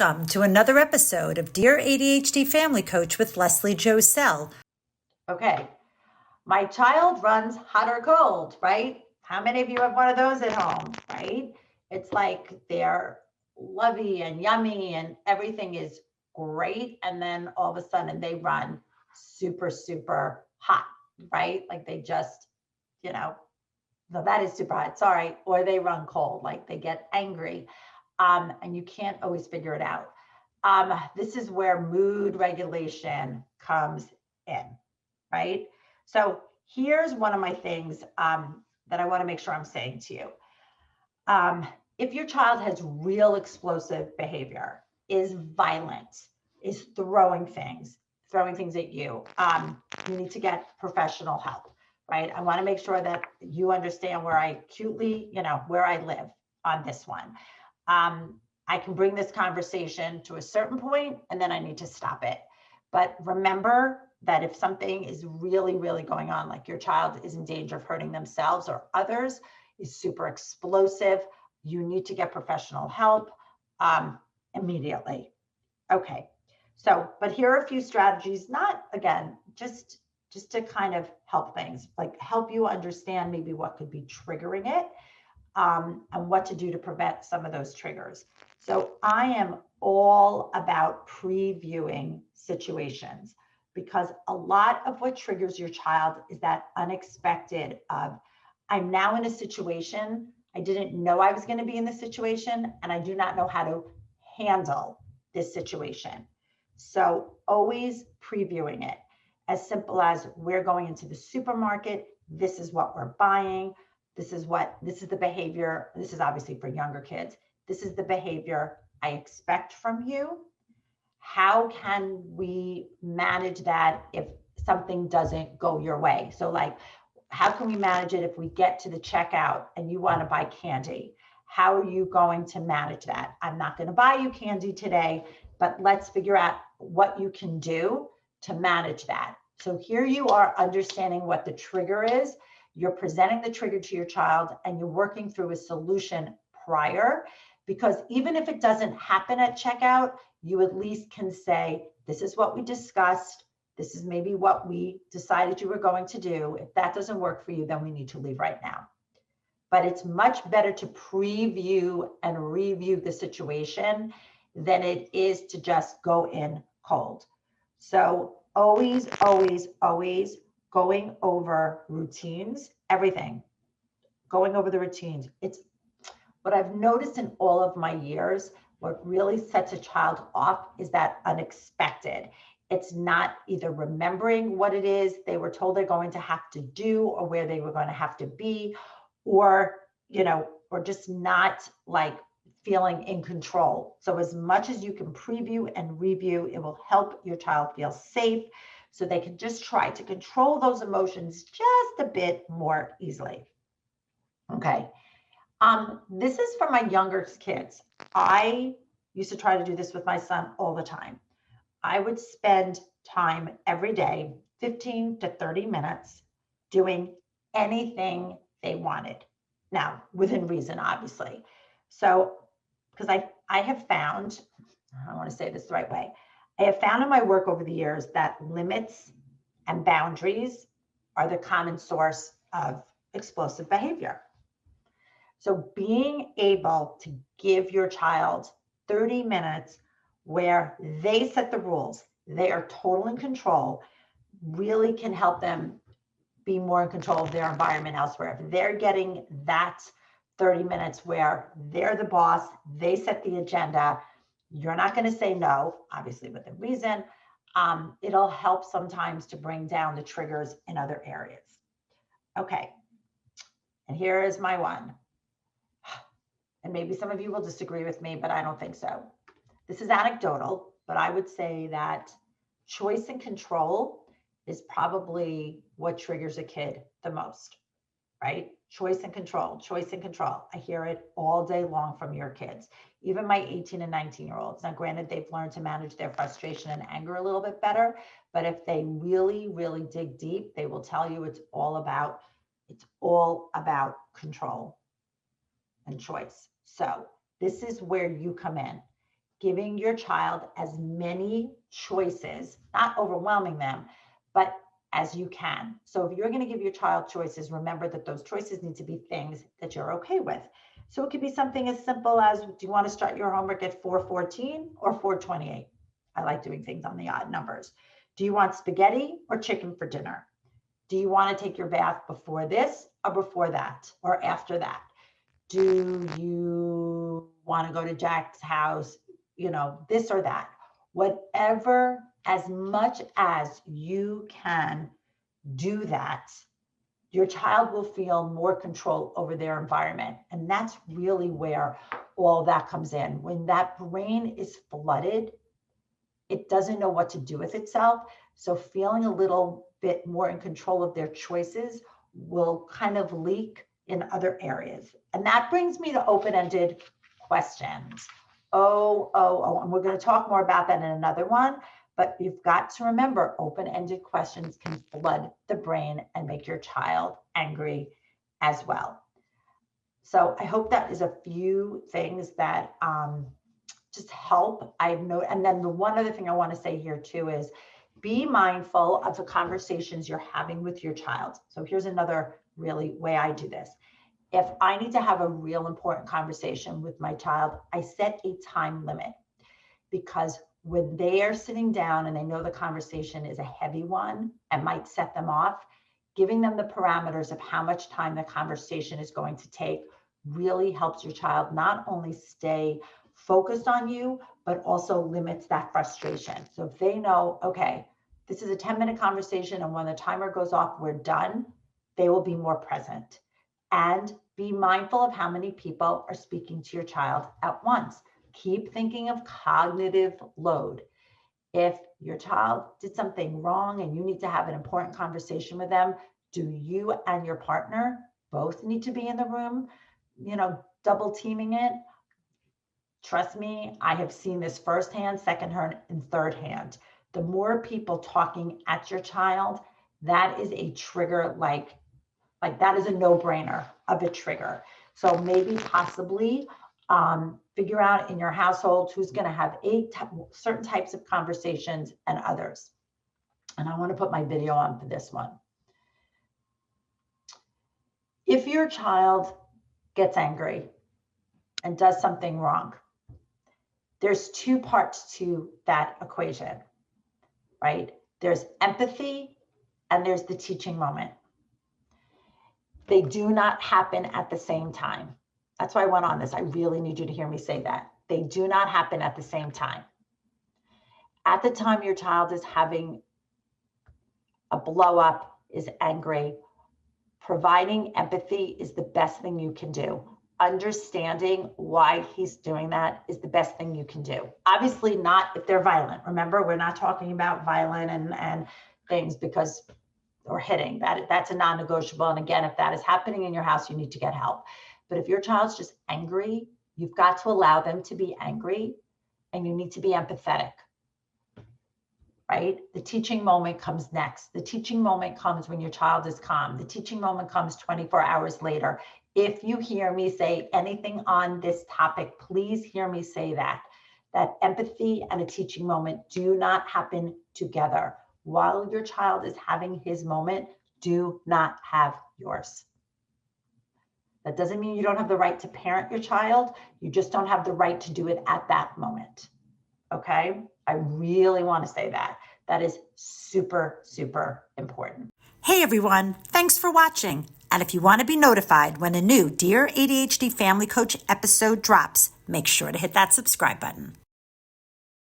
Welcome to another episode of Dear ADHD Family Coach with Leslie Josel. Okay, my child runs hot or cold, right? How many of you have one of those at home, right? It's like they're lovey and yummy and everything is great. And then all of a sudden they run super, super hot, right? Like they just, no, that is super hot, sorry. Or they run cold, like they get angry. And you can't always figure it out. This is where mood regulation comes in, right? So here's one of my things that I want to make sure I'm saying to you. If your child has real explosive behavior, is violent, is throwing things at you, you need to get professional help, right? I want to make sure that you understand where I where I live on this one. I can bring this conversation to a certain point and then I need to stop it. But remember that if something is really, really going on, like your child is in danger of hurting themselves or others, is super explosive, you need to get professional help immediately. Okay, so, but here are a few strategies, not again, just to kind of help things, like help you understand maybe what could be triggering it. And what to do to prevent some of those triggers. So I am all about previewing situations because a lot of what triggers your child is that unexpected of, I'm now in a situation, I didn't know I was going to be in this situation, and I do not know how to handle this situation. So always previewing it, as simple as we're going into the supermarket, this is what we're buying. This is the behavior. This is obviously for younger kids. This is the behavior I expect from you. How can we manage that if something doesn't go your way? So like, how can we manage it if we get to the checkout and you want to buy candy? How are you going to manage that? I'm not going to buy you candy today, but let's figure out what you can do to manage that. So here you are understanding what the trigger is. You're presenting the trigger to your child and you're working through a solution prior, because even if it doesn't happen at checkout, you at least can say, this is what we discussed. This is maybe what we decided you were going to do. If that doesn't work for you, then we need to leave right now. But it's much better to preview and review the situation than it is to just go in cold. So always, always, always going over routines, everything, going over the routines. It's what I've noticed in all of my years, what really sets a child off is that unexpected. It's not either remembering what it is they were told they're going to have to do or where they were going to have to be, or, or just not like feeling in control. So as much as you can preview and review, it will help your child feel safe so they can just try to control those emotions just a bit more easily. Okay. This is for my younger kids. I used to try to do this with my son all the time. I would spend time every day, 15 to 30 minutes, doing anything they wanted. Now, within reason, obviously. So, because I have found, I want to say this the right way, I have found in my work over the years that limits and boundaries are the common source of explosive behavior. So being able to give your child 30 minutes where they set the rules, they are total in control, really can help them be more in control of their environment elsewhere. If they're getting that 30 minutes where they're the boss, they set the agenda, you're not going to say no, obviously within reason. It'll help sometimes to bring down the triggers in other areas. Okay, and here is my one. And maybe some of you will disagree with me, but I don't think so. This is anecdotal, but I would say that choice and control is probably what triggers a kid the most, right? Choice and control, choice and control. I hear it all day long from your kids, even my 18 and 19-year-olds. Now, granted, they've learned to manage their frustration and anger a little bit better, but if they really, really dig deep, they will tell you it's all about control and choice. So this is where you come in. giving your child as many choices, not overwhelming them, but as you can. So if you're going to give your child choices, remember that those choices need to be things that you're okay with. So it could be something as simple as, do you want to start your homework at 4:14 or 4:28? I like doing things on the odd numbers. Do you want spaghetti or chicken for dinner? Do you want to take your bath before this or before that or after that? Do you want to go to Jack's house, this or that? Whatever, as much as you can do that, your child will feel more control over their environment. And that's really where all that comes in. When that brain is flooded, it doesn't know what to do with itself. So feeling a little bit more in control of their choices will kind of leak in other areas. And that brings me to open-ended questions. And we're going to talk more about that in another one, but you've got to remember open-ended questions can flood the brain and make your child angry as well. So I hope that is a few things that just help. And then the one other thing I want to say here too is be mindful of the conversations you're having with your child. So here's another really way I do this. If I need to have a real important conversation with my child, I set a time limit, because when they are sitting down and they know the conversation is a heavy one and might set them off, giving them the parameters of how much time the conversation is going to take really helps your child not only stay focused on you, but also limits that frustration. So if they know, okay, this is a 10-minute conversation and when the timer goes off, we're done, they will be more present. And be mindful of how many people are speaking to your child at once. Keep thinking of cognitive load. If your child did something wrong and you need to have an important conversation with them, do you and your partner both need to be in the room, double teaming it? Trust me, I have seen this firsthand, secondhand, and third hand. The more people talking at your child, that is a trigger, like that is a no-brainer of a trigger. So maybe possibly figure out in your household who's going to have certain types of conversations and others. And I want to put my video on for this one. If your child gets angry and does something wrong, there's two parts to that equation, right? There's empathy and there's the teaching moment. They do not happen at the same time. That's why I went on this. I really need you to hear me say that. They do not happen at the same time. At the time your child is having a blow up, is angry, providing empathy is the best thing you can do. Understanding why he's doing that is the best thing you can do. Obviously not if they're violent. Remember, we're not talking about violent and things or hitting. That's a non-negotiable. And again, if that is happening in your house, you need to get help. But if your child's just angry, you've got to allow them to be angry and you need to be empathetic, right? The teaching moment comes next. The teaching moment comes when your child is calm. The teaching moment comes 24 hours later. If you hear me say anything on this topic, please hear me say that empathy and a teaching moment do not happen together. While your child is having his moment, do not have yours. That doesn't mean you don't have the right to parent your child. You just don't have the right to do it at that moment. Okay? I really want to say that. That is super, super important. Hey everyone, thanks for watching. And if you want to be notified when a new Dear ADHD Family Coach episode drops, make sure to hit that subscribe button.